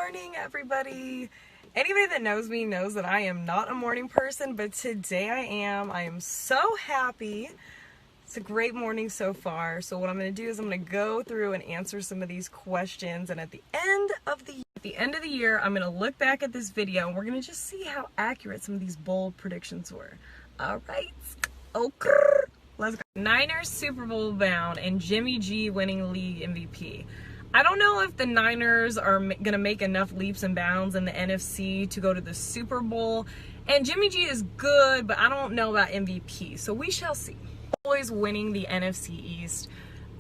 morning, everybody. Anybody that knows me knows that I am not a morning person, but today I am. I am so happy. It's a great morning so far. So what I'm going to do is I'm going to go through and answer some of these questions, and at the end of the year, I'm going to look back at this video and we're going to just see how accurate some of these bold predictions were. All right. Okay. Let's go. Niners Super Bowl bound and Jimmy G winning league MVP. I don't know if the Niners are going to make enough leaps and bounds in the NFC to go to the Super Bowl. And Jimmy G is good, but I don't know about MVP. So we shall see. Always winning the NFC East.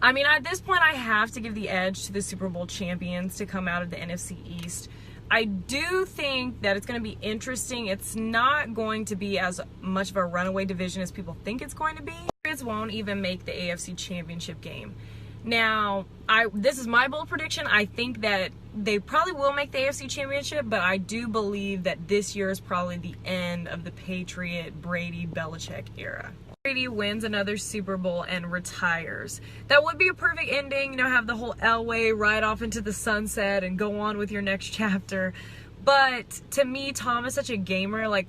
I mean, at this point, I have to give the edge to the Super Bowl champions to come out of the NFC East. I do think that it's going to be interesting. It's not going to be as much of a runaway division as people think it's going to be. Patriots won't even make the AFC Championship game. Now, this is my bold prediction. I think that they probably will make the AFC Championship, but I do believe that this year is probably the end of the Patriot, Brady, Belichick era. Brady wins another Super Bowl and retires. That would be a perfect ending, you know, have the whole Elway ride off into the sunset and go on with your next chapter. But to me, Tom is such a gamer, like,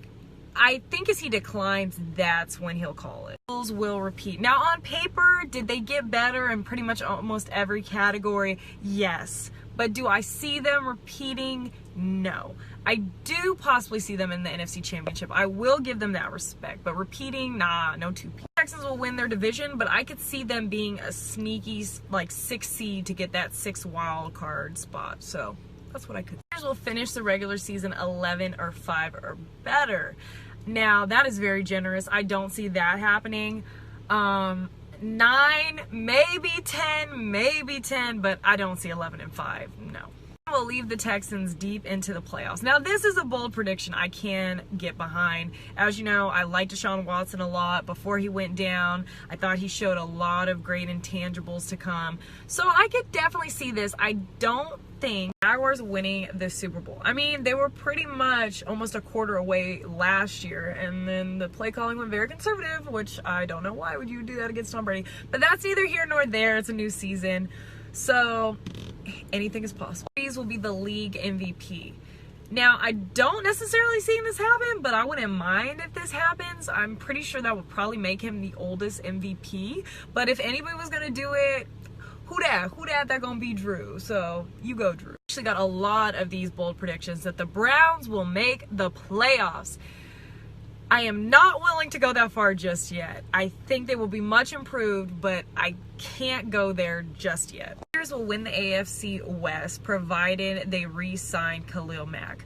I think as he declines, that's when he'll call it. Bills will repeat. Now, on paper, did they get better in pretty much almost every category? Yes. But do I see them repeating? No. I do possibly see them in the NFC Championship. I will give them that respect. But repeating, nah, no two-peat. Texans will win their division, but I could see them being a sneaky, like, 6 seed to get that 6 wild card spot. So that's what I could. Will finish the regular season 11 or 5 or better. Now that is very generous. I don't see that happening. 9, maybe 10, but I don't see 11 and 5. No. Will leave the Texans deep into the playoffs. Now this is a bold prediction I can get behind. As you know, I like Deshaun Watson a lot. Before he went down, I thought he showed a lot of great intangibles to come. So I could definitely see this. I don't think Jaguars winning the Super Bowl. I mean, they were pretty much almost a quarter away last year, and then the play calling went very conservative, which I don't know why would you do that against Tom Brady. But that's neither here nor there. It's a new season. So anything is possible. Breeze will be the league MVP. Now, I don't necessarily see this happen, but I wouldn't mind if this happens. I'm pretty sure that would probably make him the oldest MVP. But if anybody was going to do it, who dat that gonna be Drew. So you go, Drew. Actually got a lot of these bold predictions that the Browns will make the playoffs. I am not willing to go that far just yet. I think they will be much improved, but I can't go there just yet. Raiders will win the AFC West provided they re-sign Khalil Mack.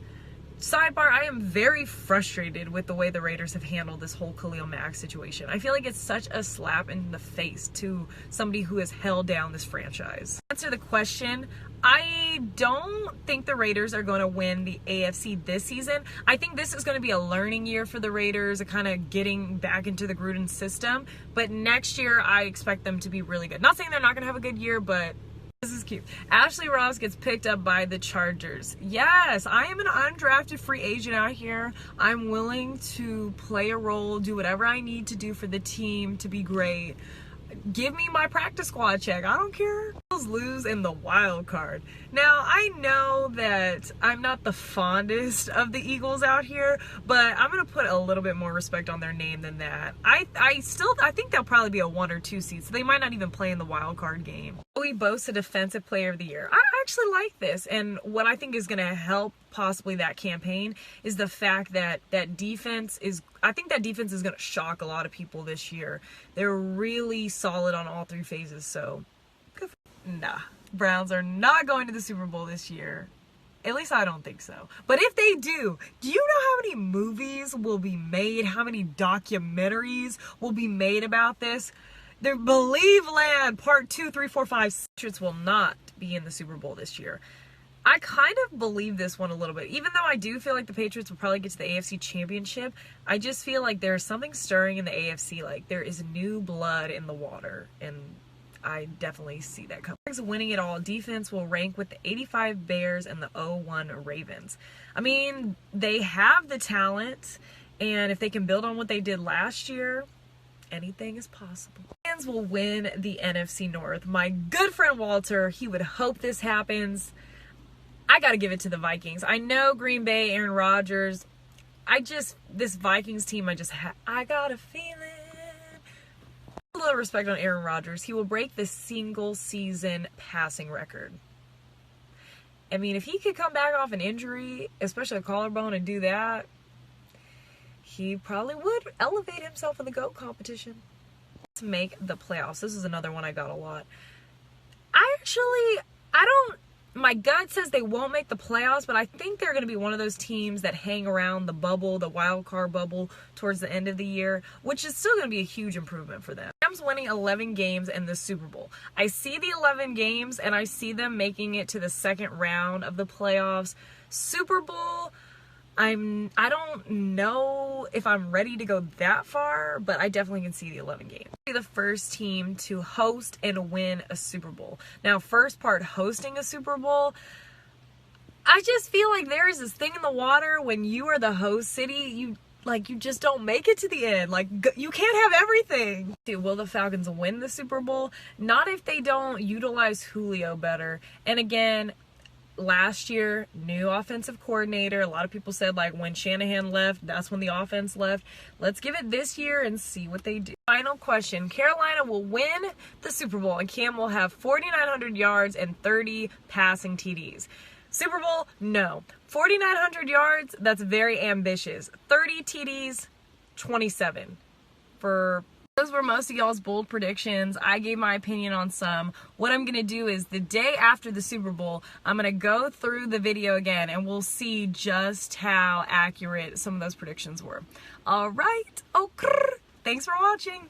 Sidebar, I am very frustrated with the way the Raiders have handled this whole Khalil Mack situation. I feel like it's such a slap in the face to somebody who has held down this franchise. To answer the question, I don't think the Raiders are going to win the AFC this season. I think this is going to be a learning year for the Raiders, kind of getting back into the Gruden system. But next year, I expect them to be really good. Not saying they're not going to have a good year, but this is cute. Ashley Ross gets picked up by the Chargers. Yes, I am an undrafted free agent out here. I'm willing to play a role, do whatever I need to do for the team to be great. Give me my practice squad check. I don't care. Eagles lose in the wild card. Now, I know that I'm not the fondest of the Eagles out here, but I'm going to put a little bit more respect on their name than that. I think they'll probably be a 1 or 2 seed, so they might not even play in the wild card game. We boast a defensive player of the year. I actually like this, and what I think is going to help possibly that campaign is the fact that defense is going to shock a lot of people this year. They're really solid on all 3 phases, so nah. Browns are not going to the Super Bowl this year. At least I don't think so. But if they do you know how many movies will be made? How many documentaries will be made about this? The Believe Land Part 2, 3, 4, 5 Patriots will not be in the Super Bowl this year. I kind of believe this one a little bit. Even though I do feel like the Patriots will probably get to the AFC Championship, I just feel like there's something stirring in the AFC. Like, there is new blood in the water, and I definitely see that coming. Winning it all. Defense will rank with the 85 Bears and the 0-1 Ravens. I mean, they have the talent, and if they can build on what they did last year, anything is possible. Lions will win the NFC North. My good friend Walter, he would hope this happens. I gotta give it to the Vikings. I know Green Bay, Aaron Rodgers. This Vikings team, I got a feeling. A little respect on Aaron Rodgers. He will break the single season passing record. I mean, if he could come back off an injury, especially a collarbone, and do that, he probably would elevate himself in the GOAT competition. To make the playoffs. This is another one I got a lot. My gut says they won't make the playoffs, but I think they're going to be one of those teams that hang around the bubble, the wild card bubble, towards the end of the year, which is still going to be a huge improvement for them. Rams winning 11 games in the Super Bowl. I see the 11 games, and I see them making it to the second round of the playoffs. Super Bowl, I don't know if I'm ready to go that far, but I definitely can see the 11 games. Be the first team to host and win a Super Bowl. Now, first part, hosting a Super Bowl, I just feel like there is this thing in the water when you are the host city, you just don't make it to the end. Like, you can't have everything. Will the Falcons win the Super Bowl? Not if they don't utilize Julio better. And again, last year, new offensive coordinator. A lot of people said, like, when Shanahan left, that's when the offense left. Let's give it this year and see what they do. Final question. Carolina will win the Super Bowl, and Cam will have 4,900 yards and 30 passing TDs. Super Bowl, no. 4,900 yards, that's very ambitious. 30 TDs, 27. Those were most of y'all's bold predictions. I gave my opinion on some. What I'm going to do is the day after the Super Bowl, I'm going to go through the video again and we'll see just how accurate some of those predictions were. All right. Okay. Thanks for watching.